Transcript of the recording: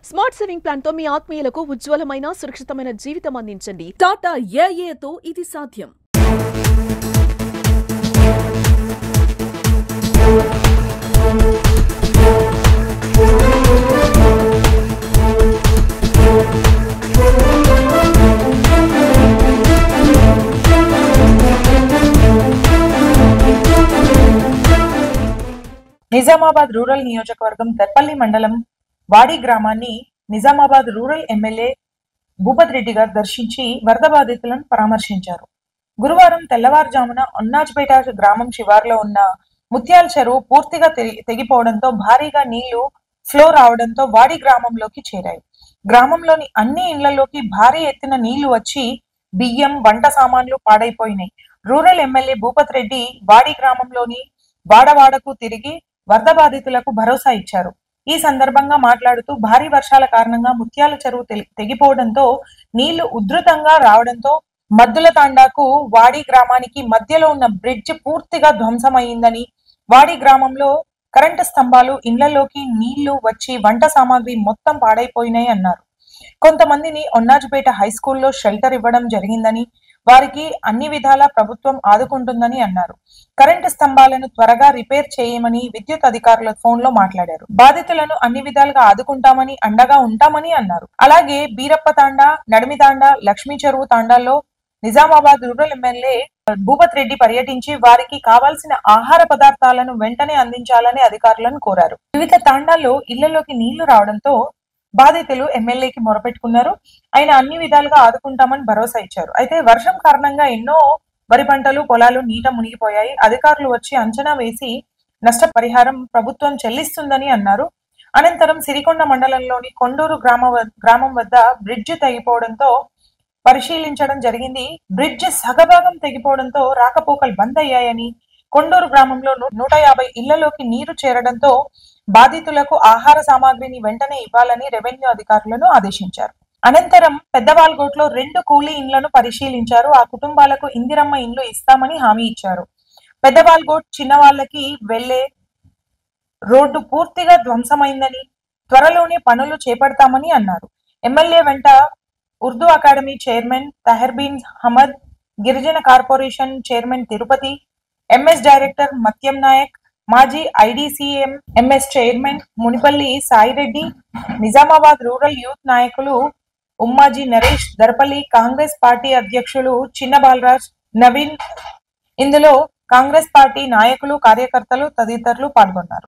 Smart saving plan తో మీ ఆత్మీయులకు ఉజ్వలమైన సురక్షితమైన జీవితం అందించండి. టాటా ఏఏతో ఇది సాధ్యం. నిజామాబాద్ రూరల్ నియోజకవర్గం దర్పల్లి మండలం వాడి గ్రామాన్ని నిజామాబాద్ రూరల్ ఎమ్మెల్యే భూపత్ రెడ్డి గారు దర్శించి వరద బాధితులను పరామర్శించారు. గురువారం తెల్లవారుజామున అన్నాజ్పేట గ్రామం శివార్లో ఉన్న ముత్యాల చెరువు పూర్తిగా తెగిపోవడంతో భారీగా నీళ్లు ఫ్లో రావడంతో వాడి గ్రామంలోకి చేరాయి. గ్రామంలోని అన్ని ఇళ్లలోకి భారీ ఎత్తున నీళ్లు వచ్చి బియ్యం, వంట సామాన్లు పాడైపోయినాయి. రూరల్ ఎమ్మెల్యే భూపత్ రెడ్డి వాడి గ్రామంలోని వాడవాడకు తిరిగి వరద బాధితులకు భరోసా ఇచ్చారు. ఈ సందర్భంగా మాట్లాడుతూ భారీ వర్షాల కారణంగా ముత్యాల చెరువు తెగిపోవడంతో నీళ్లు ఉధృతంగా రావడంతో మద్దుల తాండాకు వాడి గ్రామానికి మధ్యలో ఉన్న బ్రిడ్జ్ పూర్తిగా ధ్వంసమైందని, వాడి గ్రామంలో కరెంటు స్తంభాలు, ఇళ్లలోకి నీళ్లు వచ్చి వంట సామాగ్రి మొత్తం పాడైపోయినాయి అన్నారు. కొంతమందిని ఒన్నాజుపేట హై స్కూల్లో షెల్టర్ ఇవ్వడం జరిగిందని, వారికి అన్ని విధాలా ప్రభుత్వం ఆదుకుంటుందని అన్నారు. కరెంటు స్తంభాలను త్వరగా రిపేర్ చేయమని విద్యుత్ అధికారుల ఫోన్ లో మాట్లాడారు. బాధితులను అన్ని విధాలుగా ఆదుకుంటామని, అండగా ఉంటామని అన్నారు. అలాగే బీరప్ప తాండా, నడిమి తాండా, లక్ష్మీ చెరువు తాండాల్లో నిజామాబాద్ రూరల్ ఎమ్మెల్యే భూపత్ రెడ్డి పర్యటించి వారికి కావాల్సిన ఆహార పదార్థాలను వెంటనే అందించాలని అధికారులను కోరారు. వివిధ తాండాల్లో ఇళ్లలోకి నీళ్లు రావడంతో బాధితులు ఎమ్మెల్యేకి మొరపెట్టుకున్నారు. ఆయన అన్ని విధాలుగా ఆదుకుంటామని భరోసా ఇచ్చారు. అయితే వర్షం కారణంగా ఎన్నో వరి పంటలు, పొలాలు నీట మునిగిపోయాయి. అధికారులు వచ్చి అంచనా వేసి నష్టపరిహారం ప్రభుత్వం చెల్లిస్తుందని అన్నారు. అనంతరం సిరికొండ మండలంలోని కొండూరు గ్రామం వద్ద బ్రిడ్జ్ తెగిపోవడంతో పరిశీలించడం జరిగింది. బ్రిడ్జ్ సగభాగం తెగిపోవడంతో రాకపోకలు బంద్ అయ్యాయని, కొండూరు గ్రామంలో 150 ఇళ్లలోకి నీరు చేరడంతో బాధితులకు ఆహార సామాగ్రిని వెంటనే ఇవ్వాలని రెవెన్యూ అధికారులను ఆదేశించారు. అనంతరం పెద్దవాల్గోట్లో 2 కూలీ ఇండ్లను పరిశీలించారు. ఆ కుటుంబాలకు ఇందిరమ్మ ఇండ్లు ఇస్తామని హామీ ఇచ్చారు. పెద్దవాల్గోట్ చిన్నవాళ్లకి వెళ్లే రోడ్డు పూర్తిగా ధ్వంసమైందని, త్వరలోనే పనులు చేపడతామని అన్నారు. ఎమ్మెల్యే వెంట ఉర్దూ అకాడమీ చైర్మన్ తహర్బీన్ అహ్మద్, గిరిజన corporation chairman Tirupati, MS director Mathyam Nayak, మాజీ IDCM MS chairman Munipalli Saireddy, Nizamabad rural youth నాయకులు ఉమ్మాజీ నరేష్, దర్పల్లి కాంగ్రెస్ పార్టీ అధ్యక్షులు చిన్న బాలరాజ్, నవీన్, ఇందులో కాంగ్రెస్ పార్టీ నాయకులు, కార్యకర్తలు తదితరులు పాల్గొన్నారు.